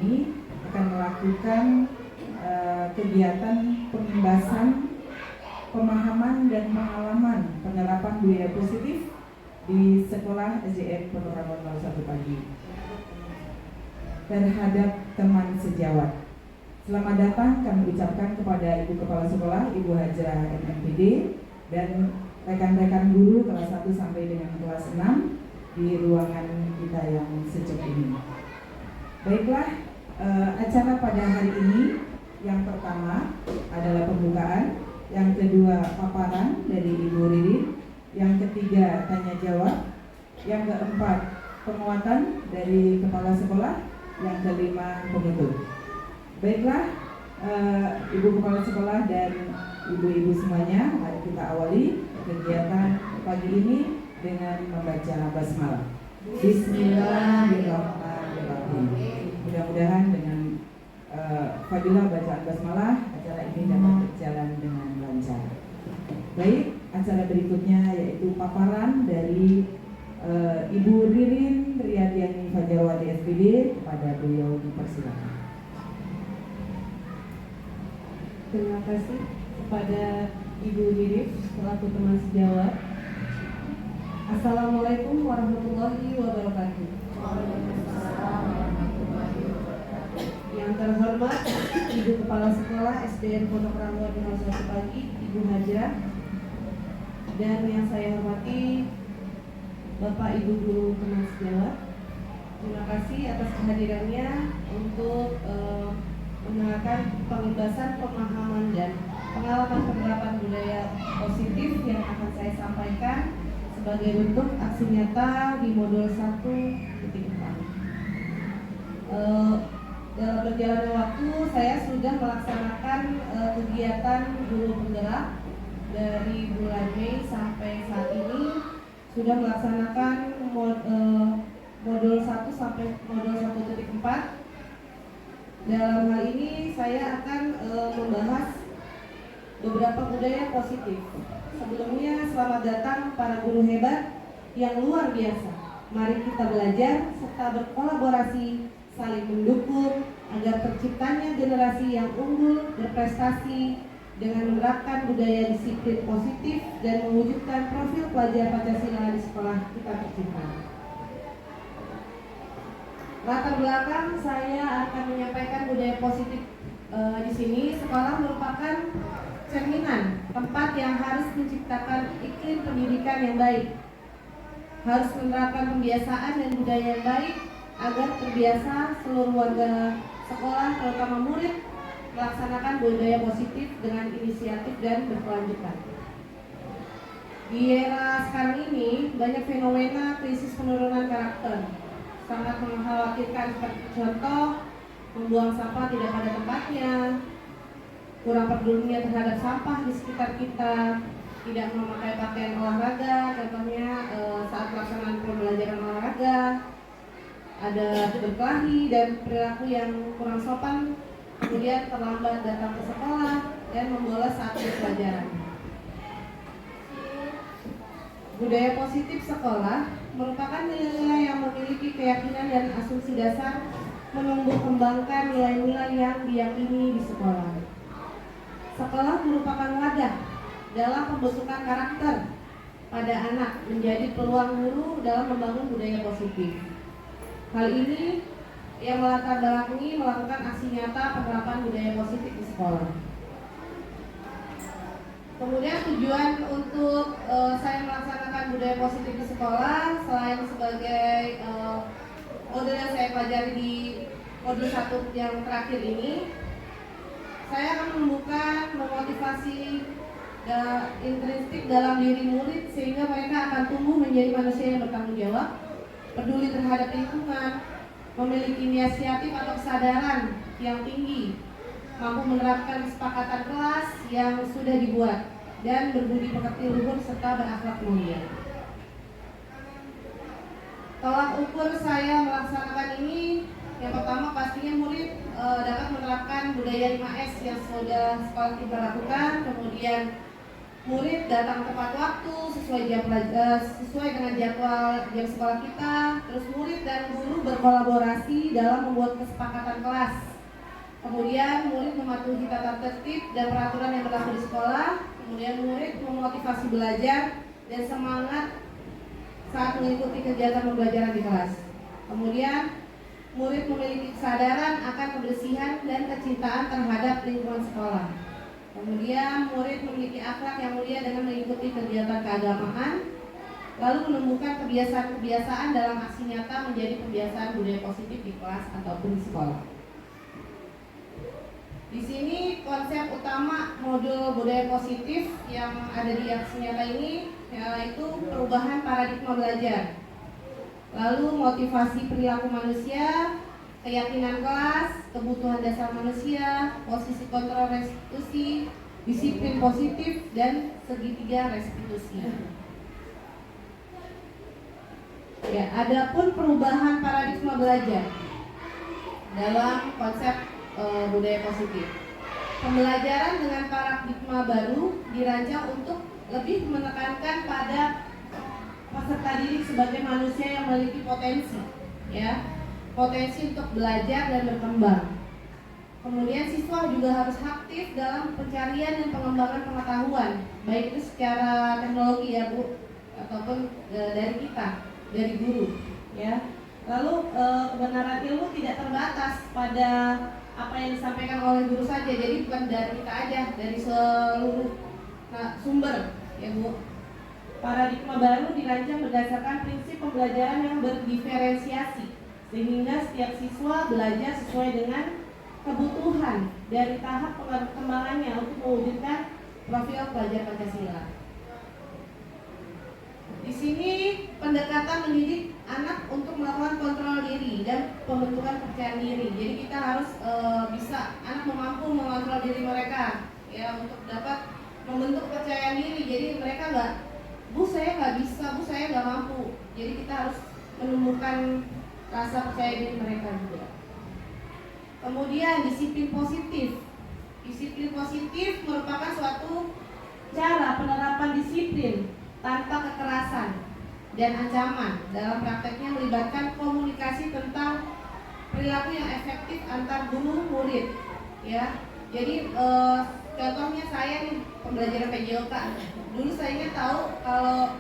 ini akan melakukan kegiatan pengimbasan pemahaman dan pengalaman penerapan budaya positif di Sekolah SDN Penorangan 01 Pagi terhadap teman sejawat. Selamat datang kami ucapkan kepada Ibu Kepala Sekolah, Ibu Hajrah MMPD, dan rekan-rekan guru kelas 1 sampai dengan kelas 6 di ruangan kita yang sejuk ini. Baiklah, acara pada hari ini yang pertama adalah pembukaan, yang kedua paparan dari Ibu Ririn, yang ketiga tanya jawab, yang keempat penguatan dari Kepala Sekolah, yang kelima penutup. Baiklah, Ibu Kepala Sekolah dan Ibu-ibu semuanya, mari kita awali kegiatan pagi ini dengan membaca basmalah. Bismillahirrahmanirrahim. Mudah-mudahan dengan fadilah bacaan basmalah, acara ini dapat berjalan dengan lancar. Baik, acara berikutnya yaitu paparan dari Ibu Ririn Riyadiani Fajarwati SPD. Kepada beliau dipersilakan. Terima kasih kepada Ibu Ririn selaku teman sejawat. Assalamualaikum warahmatullahi wabarakatuh. Yang terhormat Ibu Kepala Sekolah SDN Pondok Rangon 01 Pagi, Ibu Hajrah, dan yang saya hormati Bapak Ibu Guru teman sejawat. Terima kasih atas kehadirannya untuk mendengarkan pengembasan pemahaman dan pengalaman penerapan budaya positif yang akan saya sampaikan sebagai bentuk aksi nyata di modul 1.4. Dalam berjalannya waktu saya sudah melaksanakan kegiatan guru penggerak dari bulan Mei sampai saat ini, sudah melaksanakan modul 1 sampai modul 1.4. Dalam hal ini saya akan membahas beberapa budaya positif. Sebelumnya, selamat datang para guru hebat yang luar biasa. Mari kita belajar serta berkolaborasi, saling mendukung agar terciptanya generasi yang unggul, berprestasi dengan menerapkan budaya disiplin positif dan mewujudkan profil pelajar Pancasila di sekolah kita tercinta. Latar belakang saya akan menyampaikan budaya positif di sini. Sekolah merupakan cerminan tempat yang harus menciptakan iklim pendidikan yang baik, harus menerapkan pembiasaan dan budaya yang baik agar terbiasa seluruh warga sekolah, terutama murid, melaksanakan budaya positif dengan inisiatif dan berkelanjutan. Di era sekarang ini banyak fenomena krisis penurunan karakter, sangat mengkhawatirkan, seperti contoh membuang sampah tidak pada tempatnya, kurang pedulinya terhadap sampah di sekitar kita, tidak memakai pakaian olahraga, contohnya saat pelaksanaan pembelajaran olahraga, ada berkelahi dan perilaku yang kurang sopan, kemudian terlambat datang ke sekolah dan membolos saat pelajaran. Budaya positif sekolah merupakan nilai-nilai yang memiliki keyakinan dan asumsi dasar menumbuh kembangkan nilai-nilai yang diyakini di sekolah. Sekolah merupakan wadah dalam pembentukan karakter pada anak, menjadi peluang guru dalam membangun budaya positif. Hal ini yang melatar belakangi melakukan aksi nyata penerapan budaya positif di sekolah. Kemudian tujuan untuk saya melaksanakan budaya positif di sekolah, selain sebagai modul yang saya pelajari di modul 1 yang terakhir ini, saya akan membuka memotivasi intrinsik dalam diri murid sehingga mereka akan tumbuh menjadi manusia yang bertanggung jawab, peduli terhadap lingkungan, memiliki inisiatif atau kesadaran yang tinggi, mampu menerapkan kesepakatan kelas yang sudah dibuat, dan berbudi pekerti luhur serta berakhlak mulia. Tolak ukur saya melaksanakan ini, yang pertama pastinya murid dapat menerapkan budaya 5S yang sudah sekolah kita lakukan, kemudian murid datang tepat waktu sesuai dengan jadwal jam sekolah kita. Terus murid dan guru berkolaborasi dalam membuat kesepakatan kelas. Kemudian murid mematuhi tata tertib dan peraturan yang berlaku di sekolah. Kemudian murid memotivasi belajar dan semangat saat mengikuti kegiatan pembelajaran di kelas. Kemudian murid memiliki kesadaran akan kebersihan dan kecintaan terhadap lingkungan sekolah. Kemudian murid memiliki akhlak yang mulia dengan mengikuti kegiatan keagamaan, lalu menumbuhkan kebiasaan-kebiasaan dalam aksi nyata menjadi kebiasaan budaya positif di kelas ataupun di sekolah. Di sini konsep utama modul budaya positif yang ada di aksi nyata ini yaitu perubahan paradigma belajar, lalu motivasi perilaku manusia, keyakinan kelas, kebutuhan dasar manusia, posisi kontrol restitusi, disiplin positif, dan segitiga restitusi. Ya, adapun perubahan paradigma belajar dalam konsep budaya positif. Pembelajaran dengan paradigma baru dirancang untuk lebih menekankan pada peserta didik sebagai manusia yang memiliki potensi, ya, potensi untuk belajar dan berkembang. Kemudian siswa juga harus aktif dalam pencarian dan pengembangan pengetahuan, baik itu secara teknologi ya Bu, ataupun dari kita, dari guru, ya. Lalu kebenaran ilmu tidak terbatas pada apa yang disampaikan oleh guru saja, jadi bukan dari kita aja, dari seluruh sumber, ya Bu. Paradigma baru dirancang berdasarkan prinsip pembelajaran yang berdiferensiasi, sehingga setiap siswa belajar sesuai dengan kebutuhan dari tahap perkembangannya untuk mewujudkan profil pelajar Pancasila. Di sini pendekatan mendidik anak untuk melakukan kontrol diri dan pembentukan kepercayaan diri. Jadi kita harus bisa anak mampu mengontrol diri mereka, ya, untuk dapat membentuk kepercayaan diri. Jadi mereka nggak, Bu saya nggak bisa, Bu saya nggak mampu. Jadi kita harus menumbuhkan rasa percaya diri mereka juga. Kemudian disiplin positif. Disiplin positif merupakan suatu cara penerapan disiplin tanpa kekerasan dan ancaman. Dalam prakteknya melibatkan komunikasi tentang perilaku yang efektif antar guru murid, ya. Jadi contohnya saya nih pembelajaran PJOK. Dulu saya tahu kalau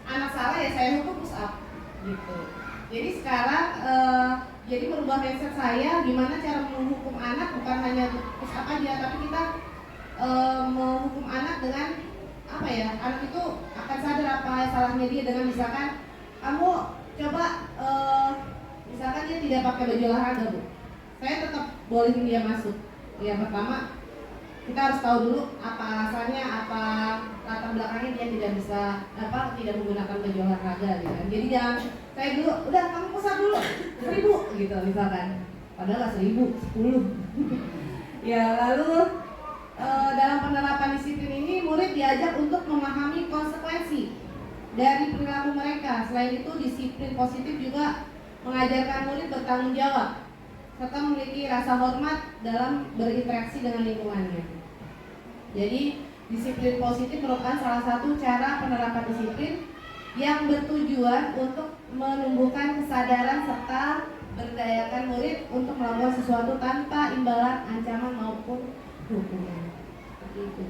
anak salah ya saya hukum push up gitu. Jadi sekarang jadi merubah mindset saya gimana cara menghukum anak, bukan hanya push up aja, tapi kita menghukum anak dengan apa ya, anak itu akan sadar apa salahnya dia dengan misalkan kamu coba misalkan dia tidak pakai baju olahraga Bu, saya tetap bolehin dia masuk. Ya pertama kita harus tahu dulu apa alasannya, apa latar belakangnya dia tidak bisa tidak menggunakan baju olahraga gitu kan. Jadi jangan saya dulu udah kamu pusat dulu 1000 gitu misalkan, padahal nggak 1000, 10. Ya lalu dalam penerapan disiplin ini murid diajak untuk memahami konsekuensi dari perilaku mereka. Selain itu disiplin positif juga mengajarkan murid bertanggung jawab serta memiliki rasa hormat dalam berinteraksi dengan lingkungannya. Jadi disiplin positif merupakan salah satu cara penerapan disiplin yang bertujuan untuk menumbuhkan kesadaran serta berdayakan murid untuk melakukan sesuatu tanpa imbalan, ancaman maupun hukuman. Seperti itu.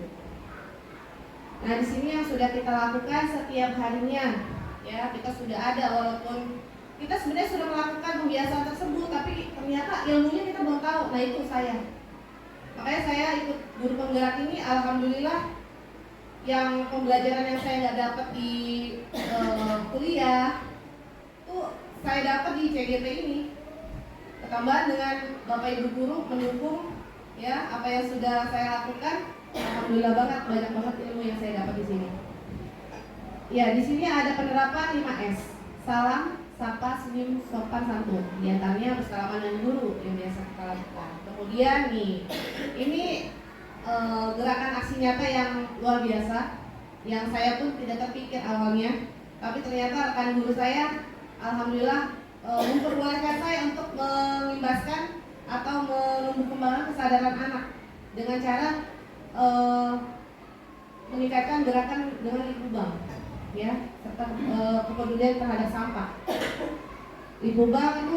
Nah, di sini yang sudah kita lakukan setiap harinya, ya kita sudah ada, walaupun kita sebenarnya sudah melakukan pembiasaan tersebut, tapi ternyata ilmunya kita belum tahu. Nah itu saya. Makanya saya ikut guru penggerak ini, alhamdulillah yang pembelajaran yang saya nggak dapat di kuliah tuh saya dapat di CGP ini. Ketambahan dengan Bapak Ibu guru mendukung ya apa yang sudah saya lakukan. Alhamdulillah banget, banyak banget ilmu yang saya dapat di sini. Ya, di sini ada penerapan 5S. Salam, sapa, senyum, sopan, santun. Di antaranya bersalaman dengan guru yang biasa kita lakukan. Kemudian nih, ini gerakan aksi nyata yang luar biasa, yang saya pun tidak terpikir awalnya, tapi ternyata rekan guru saya, alhamdulillah memperbolehkan saya untuk melimbaskan atau menumbuh kembangkan kesadaran anak dengan cara meningkatkan gerakan dengan Likubang, ya, serta kepedulian terhadap sampah. Likubang itu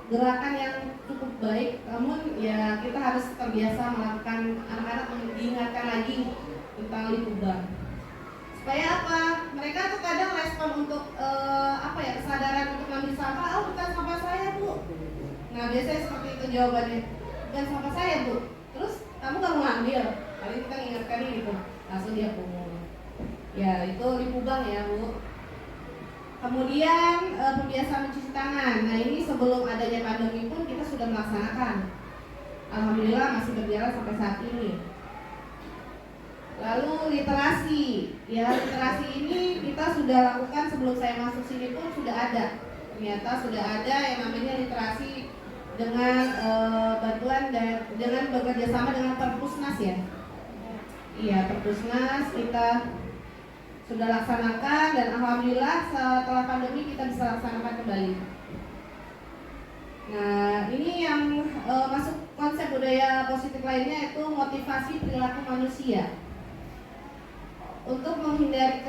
gerakan yang cukup baik, namun ya kita harus terbiasa melakukan, anak-anak diingatkan lagi tentang Likubang. Supaya apa? Mereka tuh kadang respon untuk kesadaran untuk mengambil sampah, oh bukan sampah saya bu. Nah biasanya seperti itu jawabannya, bukan sampah saya bu. Terus kamu gak mau ngambil? Paling kita ingatkan gitu, langsung dia pungut. Ya itu Likubang ya bu. Kemudian pembiasaan mencuci tangan. Nah ini sebelum adanya pandemi pun kita sudah melaksanakan. Alhamdulillah masih berjalan sampai saat ini. Lalu literasi, ya literasi ini kita sudah lakukan sebelum saya masuk sini pun sudah ada. Ternyata sudah ada yang namanya literasi dengan bantuan dan dengan bekerja sama dengan Perpusnas ya. Iya Perpusnas kita sudah laksanakan dan alhamdulillah setelah pandemi kita bisa laksanakan kembali. Nah ini yang masuk konsep budaya positif lainnya itu motivasi perilaku manusia. Untuk menghindari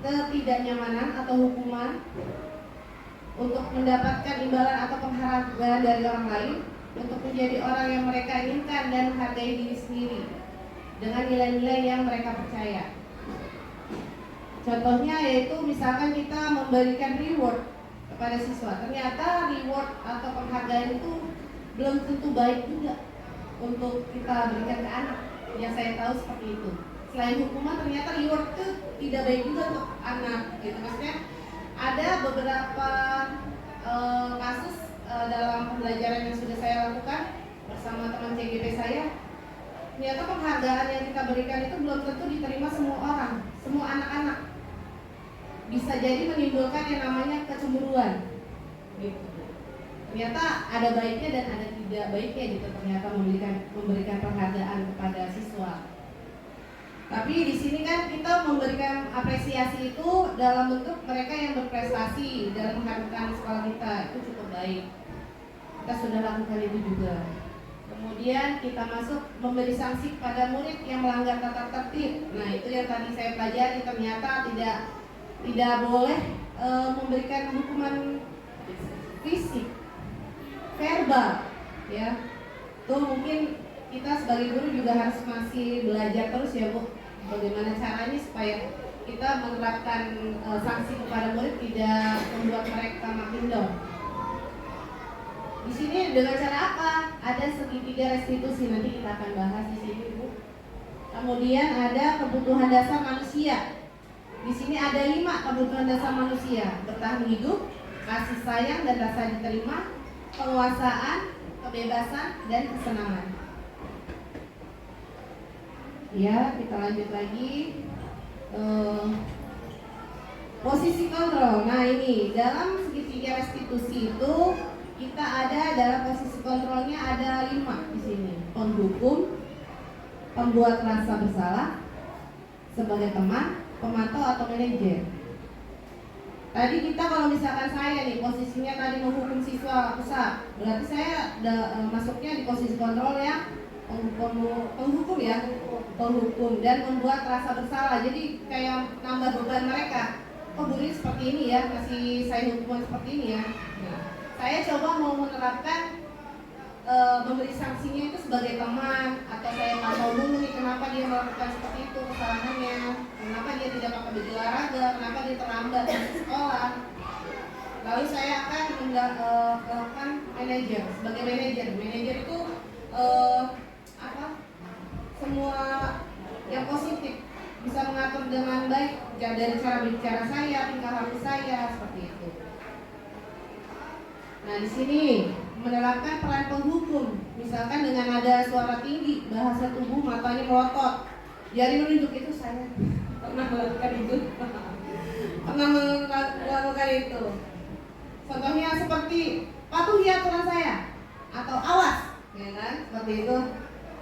ketidaknyamanan atau hukuman, untuk mendapatkan imbalan atau penghargaan dari orang lain, untuk menjadi orang yang mereka inginkan dan menghargai diri sendiri dengan nilai-nilai yang mereka percaya. Contohnya yaitu misalkan kita memberikan reward kepada siswa. Ternyata reward atau penghargaan itu belum tentu baik juga untuk kita berikan ke anak. Yang saya tahu seperti itu. Selain hukuman ternyata reward itu tidak baik juga untuk anak gitu. Maksudnya ada beberapa kasus dalam pembelajaran yang sudah saya lakukan bersama teman CGP saya, ternyata penghargaan yang kita berikan itu belum tentu diterima semua orang, semua anak-anak. Bisa jadi menimbulkan yang namanya kecemburuan gitu. Ternyata ada baiknya dan ada tidak baiknya gitu, ternyata memberikan penghargaan kepada siswa. Tapi di sini kan kita memberikan apresiasi itu dalam bentuk mereka yang berprestasi dalam mengharumkan sekolah kita, itu cukup baik. Kita sudah lakukan itu juga. Kemudian kita masuk memberi sanksi kepada murid yang melanggar tata tertib. Nah itu yang tadi saya pelajari, ternyata tidak boleh memberikan hukuman fisik, verbal, ya. Tuh mungkin kita sebagai guru juga harus masih belajar terus ya Bu, bagaimana caranya supaya kita menerapkan sanksi kepada murid tidak membuat mereka makin down. Di sini dengan cara apa? Ada segitiga restitusi, nanti kita akan bahas di sini Bu. Kemudian ada kebutuhan dasar manusia. Di sini ada 5 kebutuhan dasar manusia: bertahan hidup, kasih sayang dan rasa diterima, penguasaan, kebebasan, dan kesenangan. Ya, kita lanjut lagi. Posisi kontrol. Nah ini dalam segitiga restitusi itu kita ada dalam posisi kontrolnya ada 5 di sini: penghukum, pembuat rasa bersalah, sebagai teman, pemantau atau manajer. Tadi kita kalau misalkan saya nih posisinya tadi menghukum siswa pusat, berarti saya masuknya di posisi kontrol ya, penghukum ya, penghukum dan membuat rasa bersalah. Jadi kayak nambah beban mereka. Oh guru seperti ini ya, masih saya hukuman seperti ini ya. Nah, saya coba mau menerapkan memberi sanksinya itu sebagai teman, atau saya mau dulu nih kenapa dia melakukan seperti itu kesalahannya, kenapa dia tidak pakai baju olahraga, kenapa dia terlambat di sekolah. Lalu saya akan melakukan manajer. Sebagai manajer itu semua yang positif, bisa mengatur dengan baik dari cara bicara saya, tingkah laku saya, seperti itu. Nah di sini menerapkan peran penghukum, misalkan dengan nada suara tinggi, bahasa tubuh, matanya melotot, jari menunjuk, itu saya pernah melakukan itu. Contohnya seperti patuhi aturan saya atau awas, ya kan? Seperti itu.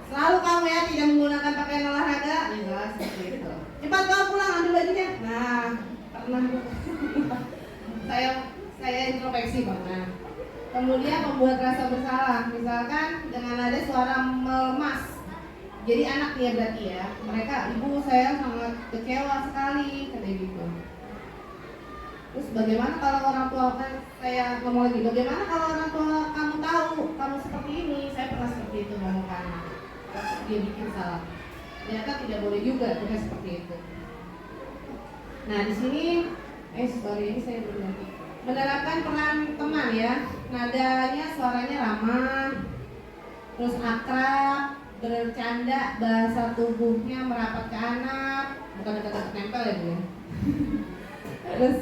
Selalu kamu ya tidak menggunakan pakaian olahraga, ya seperti itu. Cepat kau pulang ambil bajunya. Nah, pernah saya introspeksi pernah. Kemudian membuat rasa bersalah, misalkan dengan ada suara melemas, Jadi anak dia berarti ya, mereka ibu saya sangat kecewa sekali kayak gitu. Terus bagaimana kalau orang tua saya ngomong lagi, bagaimana kalau orang tua kamu tahu kamu seperti ini? Saya pernah seperti itu ngomong ke anak. Terus dia bikin salah. Ternyata tidak boleh juga kita seperti itu. Nah di sini, ini saya belum lagi. Menerapkan peran teman ya, nadanya suaranya ramah, terus akrab, bercanda, bahasa tubuhnya merapat ke anak, bukan dekat-dekat nempel ya Bu ya. Terus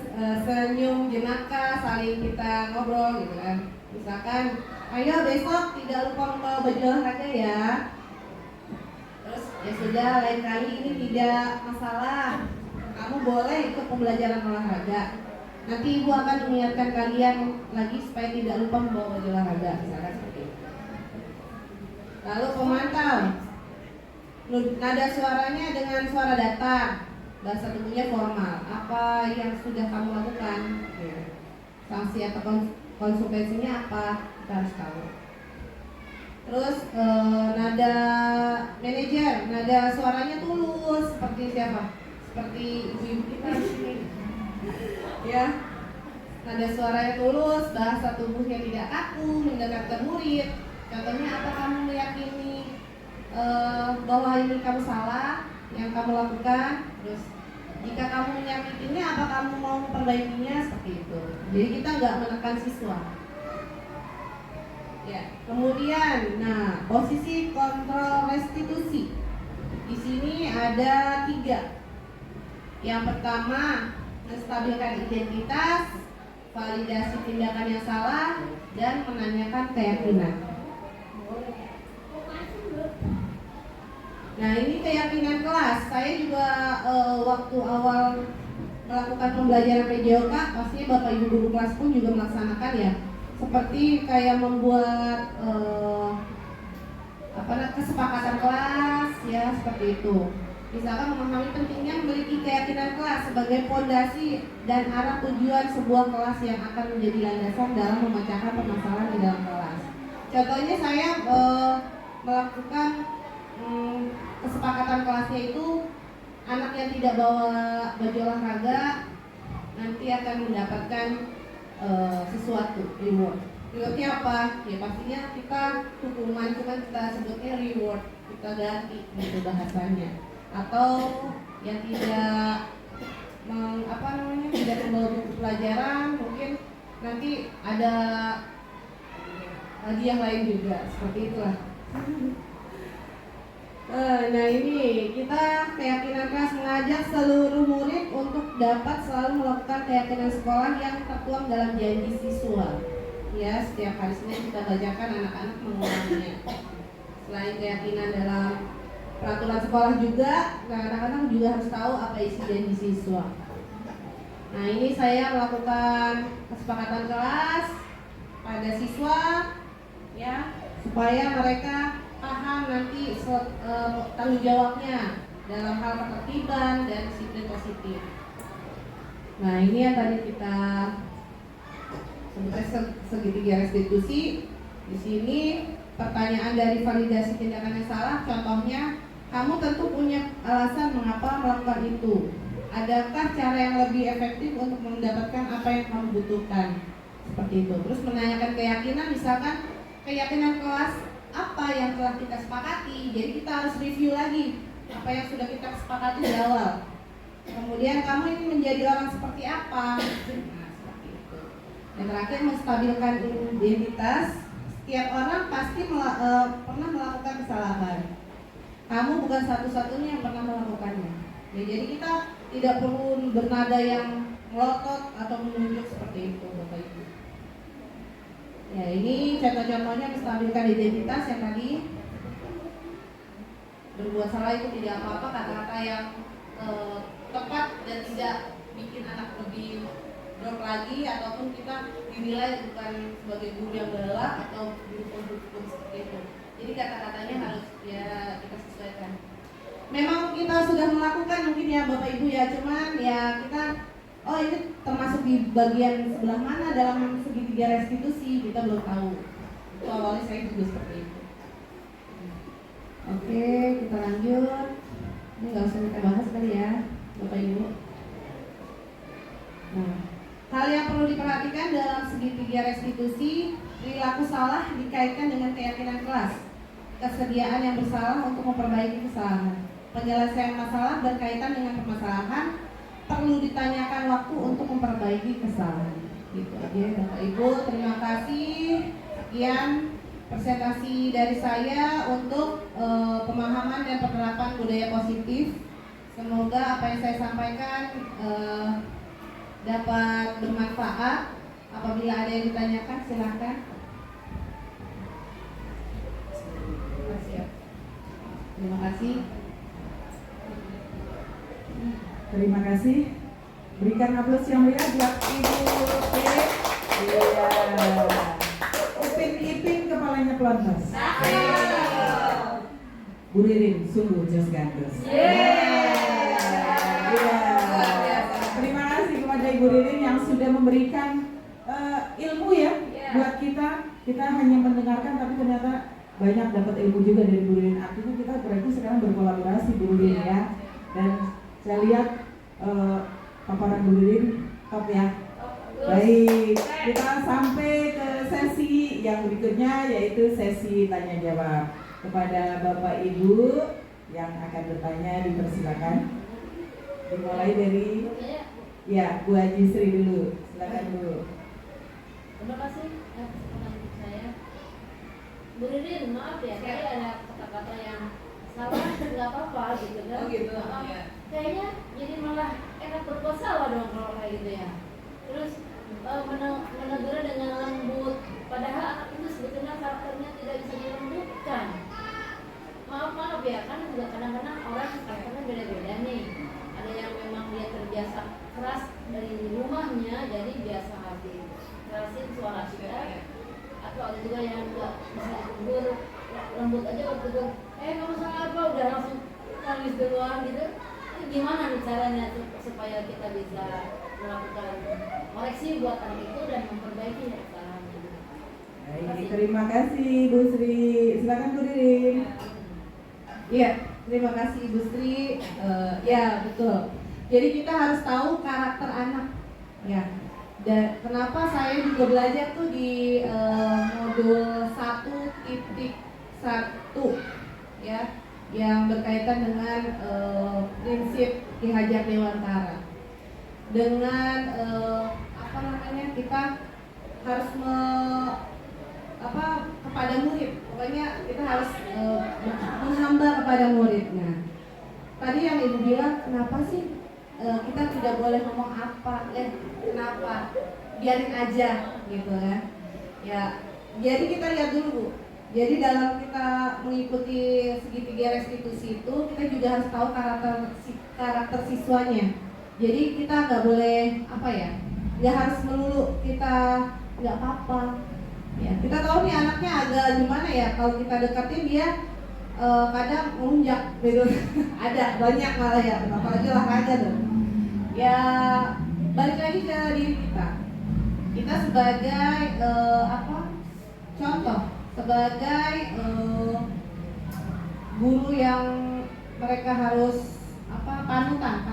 senyum jenaka, saling kita ngobrol gitu kan. Misalkan, ayo besok tidak lupa membawa baju olahraga ya. Terus ya sudah, lain kali ini tidak masalah, kamu boleh ikut pembelajaran olahraga. Nanti ibu akan mengingatkan kalian lagi supaya tidak lupa membawa baju olahraga, misalkan seperti itu. Lalu pemantau, nada suaranya dengan suara datar, bahasa tubuhnya formal. Apa yang sudah kamu lakukan? Sanksi atau konsekuensinya apa? Kita harus tahu. Terus nada manajer, nada suaranya tulus seperti siapa? Seperti ibu-ibu kita di sini. Ya, nada suaranya tulus, bahasa tubuhnya tidak kaku, mendekatkan murid. Contohnya apa, kamu meyakini bahwa ini kamu salah yang kamu lakukan. Terus jika kamu menyakitinya, apa kamu mau memperbaikinya, seperti itu. Jadi kita nggak menekan siswa. Ya, kemudian, nah posisi kontrol restitusi di sini ada 3. Yang pertama, menstabilkan identitas, validasi tindakan yang salah, dan menanyakan keyakinan. Nah ini keyakinan kelas. Saya juga waktu awal melakukan pembelajaran PJOK, pastinya Bapak Ibu guru kelas pun juga melaksanakan ya. Seperti kayak membuat kesepakatan kelas ya, seperti itu. Misalkan memahami pentingnya memiliki keyakinan kelas sebagai fondasi dan arah tujuan sebuah kelas yang akan menjadi landasan dalam memecahkan permasalahan di dalam kelas. Contohnya saya melakukan kesepakatan kelasnya itu, anak yang tidak bawa baju olahraga nanti akan mendapatkan sesuatu, reward. Rewardnya apa? Ya pastinya kita hukuman, cuma kita sebutnya reward, kita ganti gitu bahasanya. Atau yang tidak tidak membawa buku pelajaran, mungkin nanti ada hadiah lain juga, seperti itulah. Nah ini kita keyakinan kelas mengajak seluruh murid untuk dapat selalu melakukan keyakinan sekolah yang tertuang dalam janji siswa. Ya, setiap hari Senin kita bacakan, anak-anak mengulanginya. Selain keyakinan dalam peraturan sekolah juga, anak-anak juga harus tahu apa isi janji siswa. Nah ini saya melakukan kesepakatan kelas pada siswa, ya, supaya mereka paham nanti tanggung jawabnya dalam hal ketertiban dan disiplin positif. Nah ini yang tadi kita sebutkan segitiga restitusi. Di sini pertanyaan dari validasi tindakan yang salah. Contohnya, kamu tentu punya alasan mengapa melakukan itu. Adakah cara yang lebih efektif untuk mendapatkan apa yang kamu butuhkan? Seperti itu. Terus menanyakan keyakinan, misalkan keyakinan kelas apa yang telah kita sepakati. Jadi kita harus review lagi apa yang sudah kita sepakati di awal. Kemudian kamu ini menjadi orang seperti apa? Nah, seperti itu. Dan terakhir, menstabilkan identitas. Setiap orang pasti pernah melakukan kesalahan. Kamu bukan satu-satunya yang pernah melakukannya. Ya, jadi kita tidak perlu bernada yang melotot atau menunjuk seperti itu, Bapak Ibu. Ya, ini contoh-contohnya menstabilkan identitas yang tadi. Berbuat salah itu tidak apa-apa, kata-kata yang tepat dan tidak bikin anak lebih drop lagi, ataupun kita dinilai bukan sebagai guru yang galak atau guru hukum seperti itu. Jadi kata-katanya harus ya kita sesuaikan. Memang kita sudah melakukan mungkin ya Bapak Ibu ya, cuman ya kita ini termasuk di bagian sebelah mana dalam segitiga restitusi kita belum tahu. Itu awalnya saya juga seperti itu. Oke, kita lanjut. Ini nggak usah kita bahas kali ya, Bapak Ibu. Nah, hal yang perlu diperhatikan dalam segitiga restitusi, perilaku salah dikaitkan dengan keyakinan kelas, kesediaan yang bersalah untuk memperbaiki kesalahan, penyelesaian masalah berkaitan dengan permasalahan, perlu ditanyakan waktu untuk memperbaiki kesalahan. Gitu aja Bapak Ibu, terima kasih. Sekian presentasi dari saya untuk pemahaman dan penerapan budaya positif. Semoga apa yang saya sampaikan dapat bermanfaat. Apabila ada yang ditanyakan silahkan. Terima kasih. Terima kasih. Berikan aplaus yang meriah buat Ibu P. Iya. Upin Ipin kepalanya pelontos. Bu Ririn sungguh jos gandos. Iya. Terima kasih kepada Ibu Ririn yang sudah memberikan ilmu ya buat kita. Kita hanya mendengarkan tapi ternyata banyak dapat ilmu juga dari Bu Ririn. Artinya kita berarti sekarang berkolaborasi Bu Ririn ya. Dan saya lihat paparan Bu Ririn top ya. Baik, kita sampai ke sesi yang berikutnya yaitu sesi tanya jawab. Kepada Bapak Ibu yang akan bertanya dipersilakan. Dimulai dari ya Bu Haji Sri dulu. Silakan Bu. Terima kasih untuk saya. Bu Ririn, maaf ya, saya ada kata-kata yang salah, nggak apa-apa gitu kan? Oh gitu. Ya. Kayaknya jadi malah enak berbuat salah dong kalau kayak gitu ya. Terus menegur dengan lembut, padahal anak itu sebetulnya karakternya tidak bisa dilembutkan. Maaf ya, kan juga kadang-kadang orang karakternya beda-beda nih. Ada yang memang dia terbiasa keras dari rumahnya, jadi biasa hati kerasin suara kita. Atau ada juga yang nggak bisa ditegur, lembut aja waktu itu. Kamu salah apa? Udah langsung nangis duluan gitu. Gimana nih caranya supaya kita bisa melakukan koreksi buat anak itu dan memperbaiki kesalahan itu? Baik, terima kasih Bu Sri. Silakan Bu Ririn. Iya, terima kasih Ibu Sri. Ya betul. Jadi kita harus tahu karakter anak. Ya. Dan kenapa saya juga belajar tuh di modul 1.1 ya, yang berkaitan dengan prinsip Ki Hajar Dewantara. Dengan kita harus kepada murid. Pokoknya kita harus menghamba kepada muridnya. Tadi yang Ibu bilang, kenapa sih kita tidak boleh ngomong apa? Kenapa? Biarin aja gitu kan. Ya, jadi kita lihat dulu Bu. Jadi dalam kita mengikuti segitiga restitusi itu, kita juga harus tahu karakter siswanya. Jadi kita nggak boleh nggak harus melulu kita nggak apa-apa. Ya, kita tahu nih anaknya agak gimana ya, kalau kita deketin dia kadang menunjuk gitu. Ada banyak malah ya, apalagi olahraga tuh. Ya balik lagi ke diri kita. Kita sebagai contoh, sebagai guru yang mereka harus panutan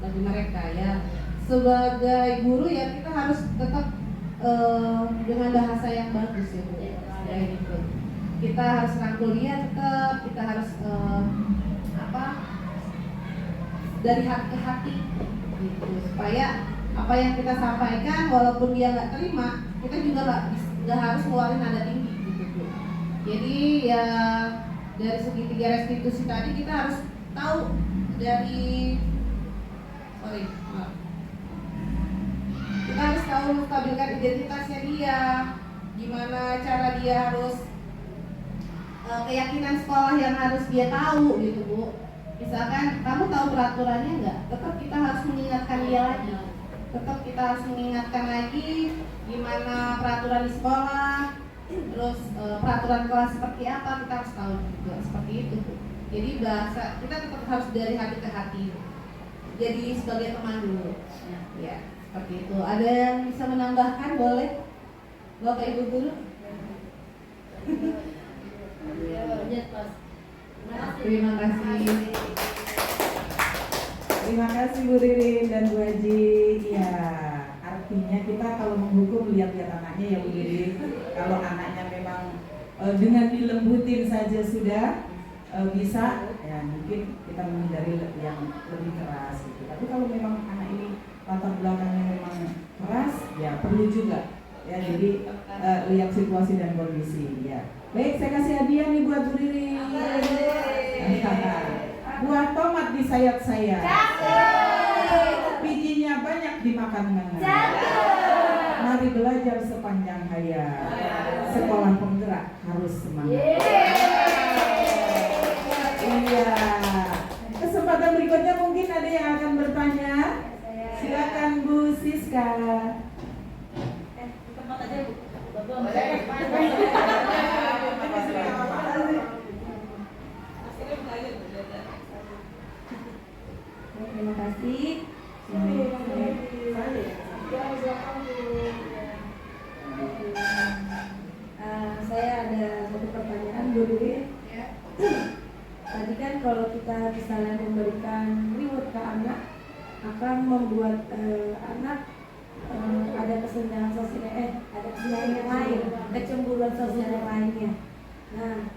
bagi mereka ya. Sebagai guru ya kita harus tetap dengan bahasa yang bagus ya Bu. Gitu. Kita harus rangkul dia tetap, kita harus dari hati ke hati gitu, supaya apa yang kita sampaikan walaupun dia nggak terima, kita juga nggak harus ngeluarin nada tinggi gitu Bu. Jadi ya dari segitiga restitusi tadi kita harus tahu kita harus tahu menstabilkan identitasnya dia, gimana cara dia harus keyakinan sekolah yang harus dia tahu gitu Bu. Misalkan kamu tahu peraturannya nggak, tetap kita harus mengingatkan dia lagi. Tetap kita harus mengingatkan lagi gimana peraturan di sekolah, terus peraturan kelas seperti apa, kita harus tahu juga seperti itu Bu. Jadi bahasa kita tetap harus dari hati ke hati. Jadi sebagai teman dulu. Ya, seperti itu. Ada yang bisa menambahkan boleh? Bapak Ibu dulu. Ya, lanjut Mas. Terima kasih Terima kasih. Terima kasih Bu Ririn dan Bu Haji. Ya, artinya kita kalau menghukum lihat-lihat anaknya ya Bu Ririn. Kalau anaknya memang dengan dilembutin saja sudah bisa, ya mungkin kita menghindari yang lebih keras gitu. Tapi kalau memang anak ini latar belakangnya memang keras, ya perlu juga. Ya, jadi lihat situasi dan kondisi. Ya, baik, saya kasih hadiah nih buat Bu Ririn. Buah tomat di sayap saya. Bijinya banyak dimakan ngengat. Mari belajar sepanjang hayat. Sekolah penggerak harus semangat. Iya. Kesempatan berikutnya mungkin ada yang akan bertanya. Silakan Bu Siska. Tempat aja Bu. Terima kasih. Saya ada satu pertanyaan Bu Ririn. Tadi kan kalau kita misalnya memberikan reward ke anak akan membuat anak ada kesenjangan sosial, ada kesenjangan yang lain, kecemburuan sosial yang lainnya. Nah,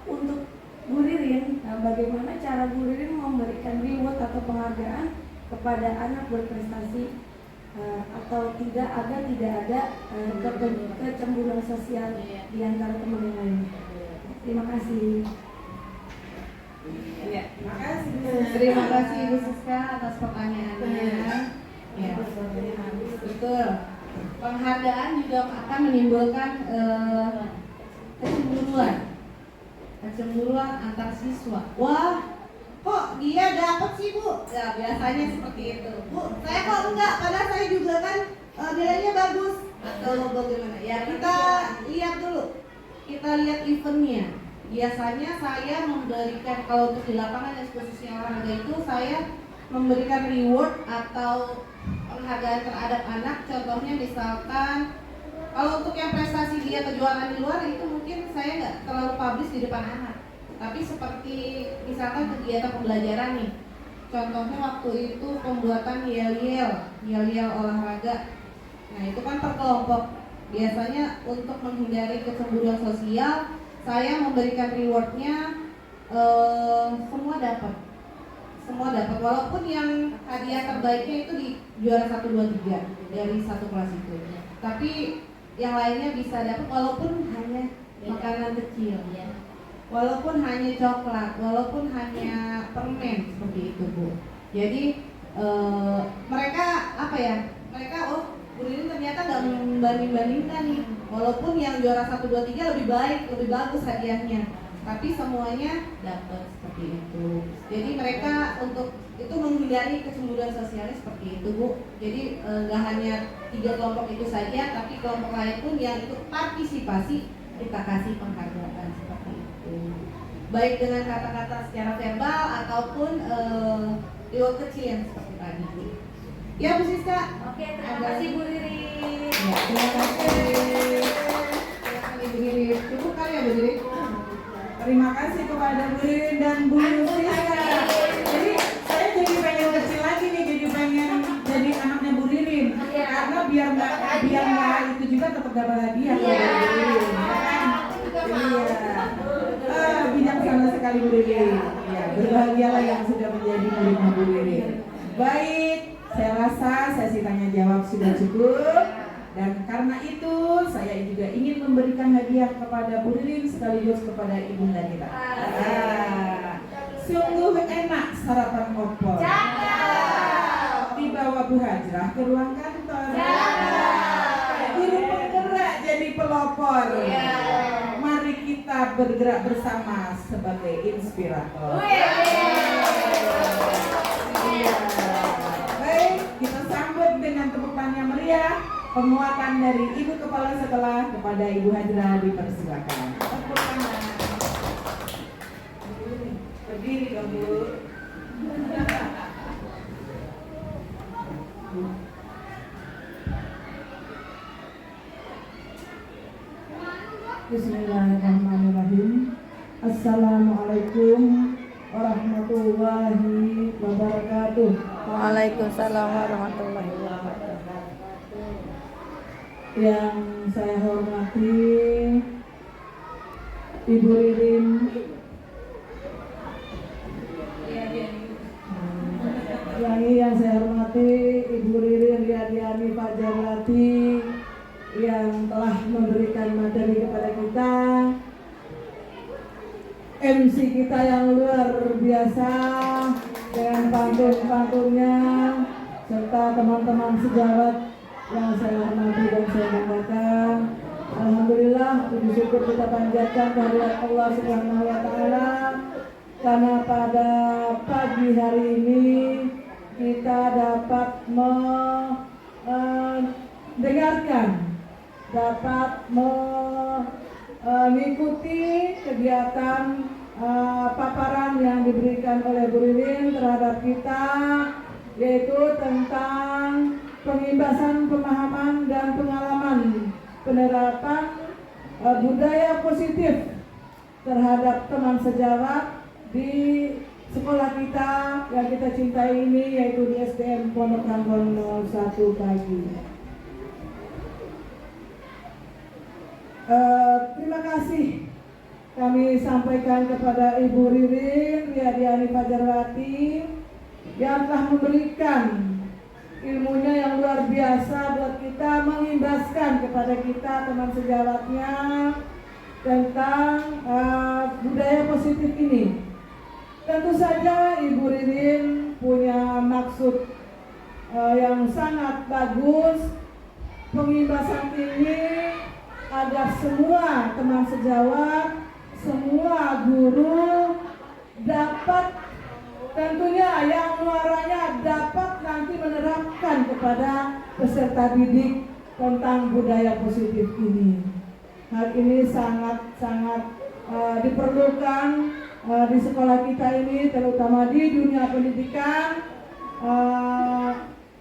untuk Bu Ririn, bagaimana cara Bu Ririn memberikan reward atau penghargaan kepada anak berprestasi atau tidak ada kecemburuan sosial di antara teman yang lainnya? Terima kasih. Ya, makasih Bu. Terima kasih Ibu Siska atas pertanyaannya. Ya, betul. Penghargaan juga akan menimbulkan kecemburuan antar siswa. Wah, kok dia dapat sih Bu? Ya biasanya seperti itu. Bu, saya kok enggak? Padahal saya juga kan nilainya bagus. Atau bagaimana? Ya kita lihat dulu. Kita lihat eventnya. Biasanya saya memberikan, kalau untuk di lapangan dan khususnya olahraga itu, saya memberikan reward atau penghargaan terhadap anak. Contohnya misalkan kalau untuk yang prestasi dia kejuaraan di luar itu mungkin saya nggak terlalu publish di depan anak. Tapi seperti misalkan kegiatan pembelajaran nih. Contohnya waktu itu pembuatan yel-yel olahraga. Nah itu kan per kelompok. Biasanya untuk menghindari kecemburuan sosial, saya memberikan rewardnya semua dapat. Walaupun yang hadiah terbaiknya itu di juara 1, 2, 3 dari satu kelas itu. Tapi yang lainnya bisa dapat walaupun hanya makanan kecil, walaupun hanya coklat, walaupun hanya permen seperti itu Bu. Jadi mereka mereka Bu Ririn ternyata nggak membanding-bandingkan nih. Walaupun yang juara 1, 2, 3 lebih baik, lebih bagus hadiahnya, tapi semuanya dapat seperti itu. Jadi mereka untuk itu menghindari kecemburuan sosialnya seperti itu Bu. Jadi nggak hanya 3 kelompok itu saja, tapi kelompok lain pun yang ikut partisipasi kita kasih penghargaan seperti itu. Baik dengan kata-kata secara verbal ataupun reward kecil yang seperti tadi Bu. Ya Bu Siska. Oke, terima kasih Bu Ririn. Ya, terima kasih. Silakan Ibu Ririn. Cukup kali ya Bu Ririn? Terima kasih kepada Bu Ririn dan Bu Siska. Jadi saya jadi pengen kecil lagi nih, jadi pengen jadi anaknya Bu Ririn. Karena biar nggak itu juga tetap dapat hadiah. Bijaksana sekali Bu Ririn. Ya, berbahagialah yang sudah menjadi muridnya Bu Ririn. Baik, saya rasa sesi tanya jawab sudah cukup. Dan karena itu saya juga ingin memberikan hadiah kepada Bu Ririn sekaligus kepada ibunda kita. Sungguh enak sarapan opor. Dibawa Bu Hajrah ke ruang kantor. Guru penggerak jadi pelopor. Mari kita bergerak bersama sebagai inspirator. Baik, kita sambut dengan tepuk tangan yang meriah. Penguatan dari Ibu Kepala Sekolah kepada Ibu Hajrah dipersilakan. Tepuk tangan. Berdiri dong Bu. Bismillahirrahmanirrahim. Assalamualaikum warahmatullahi wabarakatuh. Waalaikumsalam warahmatullahi wabarakatuh. Yang saya hormati Ibu Ririn, yang saya hormati Ibu Ririn Riyadiani Fajarwati yang telah memberikan materi kepada kita, MC kita yang luar biasa dengan pantun-pantunnya, serta teman-teman sejawat yang saya hormati dan saya banggakan. Alhamdulillah, puji syukur kita panjatkan kehadirat Allah Subhanahu wa Ta'ala, karena pada pagi hari ini kita dapat mendengarkan, dapat mengikuti kegiatan paparan yang diberikan oleh Bu Ririn terhadap kita, yaitu tentang pengimbasan pemahaman dan pengalaman penerapan budaya positif terhadap teman sejawat di sekolah kita yang kita cintai ini, yaitu di SDN Pondok Ranggon 01 pagi. Terima kasih kami sampaikan kepada Ibu Ririn Riyadiani Fajarwati yang telah memberikan ilmunya yang luar biasa buat kita, mengimbaskan kepada kita teman sejawatnya tentang budaya positif ini. Tentu saja Ibu Ririn punya maksud yang sangat bagus, pengimbasan ini agar semua teman sejawat, semua guru dapat, tentunya yang muaranya dapat nanti menerapkan kepada peserta didik tentang budaya positif ini. Hal ini sangat-sangat diperlukan di sekolah kita ini, terutama di dunia pendidikan,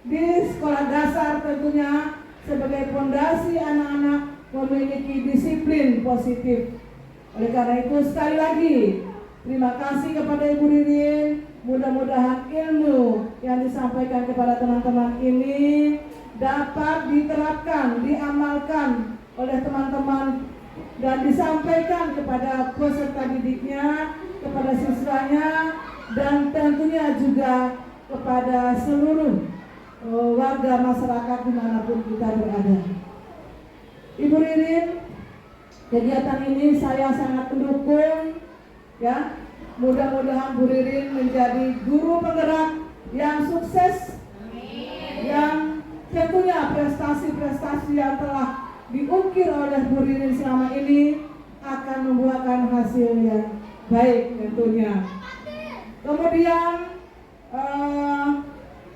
di sekolah dasar tentunya, sebagai fondasi anak-anak memiliki disiplin positif. Oleh karena itu, sekali lagi terima kasih kepada Ibu Ririn. Mudah-mudahan ilmu yang disampaikan kepada teman-teman ini dapat diterapkan, diamalkan oleh teman-teman dan disampaikan kepada peserta didiknya, kepada siswanya, dan tentunya juga kepada seluruh warga masyarakat dimanapun kita berada. Ibu Ririn, kegiatan ini saya sangat mendukung, ya. Mudah-mudahan Bu Ririn menjadi guru penggerak yang sukses. Amin. Yang tentunya prestasi-prestasi yang telah diukir oleh Bu Ririn selama ini akan membuahkan hasil yang baik tentunya. Kemudian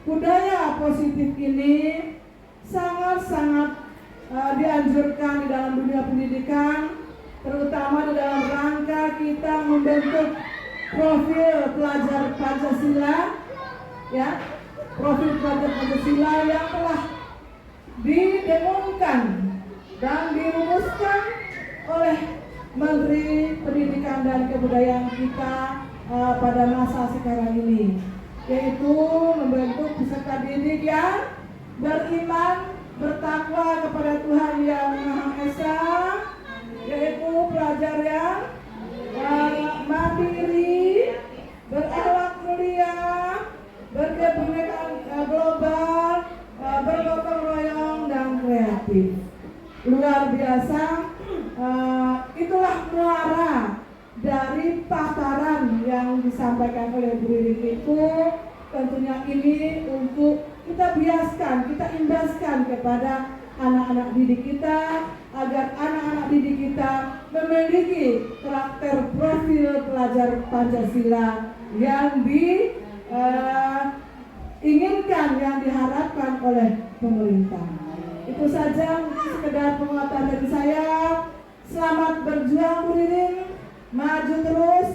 budaya positif ini sangat-sangat dianjurkan di dalam dunia pendidikan, terutama di dalam rangka kita membentuk profil pelajar Pancasila, ya, profil pelajar Pancasila yang telah didengungkan dan dirumuskan oleh Menteri Pendidikan dan Kebudayaan kita pada masa sekarang ini, yaitu membentuk peserta didik yang beriman, bertakwa kepada Tuhan Yang Maha Esa, yaitu pelajar yang mandiri, berakhlak mulia, berkebinekaan global, bergotong royong dan kreatif. Luar biasa, itulah muara dari paparan yang disampaikan oleh Bu Ririn itu. Tentunya ini untuk kita biaskan, kita imbaskan kepada anak-anak didik kita, agar anak-anak didik kita memiliki karakter profil pelajar Pancasila yang diinginkan, yang diharapkan oleh pemerintah. Itu saja sekedar penguatan dari saya. Selamat berjuang Bu Ririn, maju terus.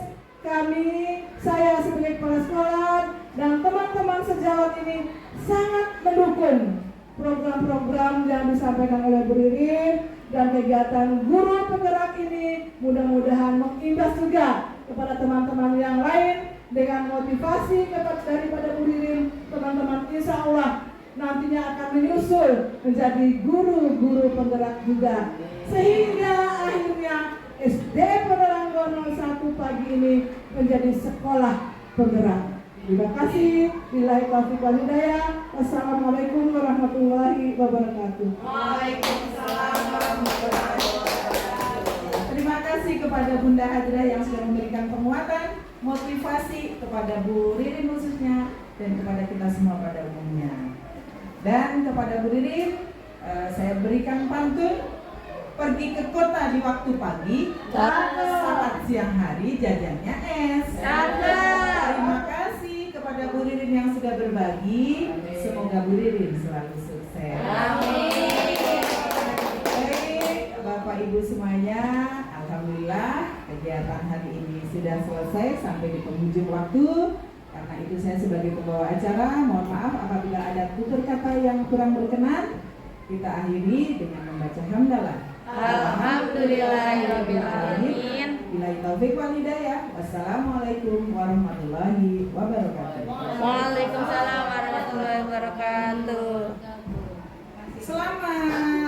Saya sebagai kepala sekolah dan teman-teman sejawat ini sangat mendukung program-program yang disampaikan oleh Bu Ririn, dan kegiatan guru penggerak ini mudah-mudahan mengimbas juga kepada teman-teman yang lain dengan motivasi daripada Bu Ririn, teman-teman insya Allah nantinya akan menyusul menjadi guru-guru penggerak juga, sehingga akhirnya SD Penanggono 1 pagi ini menjadi sekolah penggerak. Terima kasih. Billahi taufiq wal hidayah. Wassalamualaikum warahmatullahi wabarakatuh. Waalaikumsalam warahmatullahi wabarakatuh. Terima kasih kepada Bunda Hajrah yang sudah memberikan penguatan, motivasi kepada Bu Ririn khususnya dan kepada kita semua pada umumnya. Dan kepada Bu Ririn, saya berikan pantun. Pergi ke kota di waktu pagi, saat siang hari jajannya es. Terima kasih kepada Bu Ririn yang sudah berbagi. Semoga Bu Ririn selalu sukses. Baik, Bapak Ibu semuanya, alhamdulillah kegiatan hari ini sudah selesai sampai di penghujung waktu. Karena itu saya sebagai pembawa acara mohon maaf apabila ada tutur kata yang kurang berkenan. Kita akhiri dengan membaca hamdalah. Alhamdulillahirabbil alamin. Billahi taufiq wal hidayah. Wassalamualaikum warahmatullahi wabarakatuh. Waalaikumsalam warahmatullahi wabarakatuh. Selamat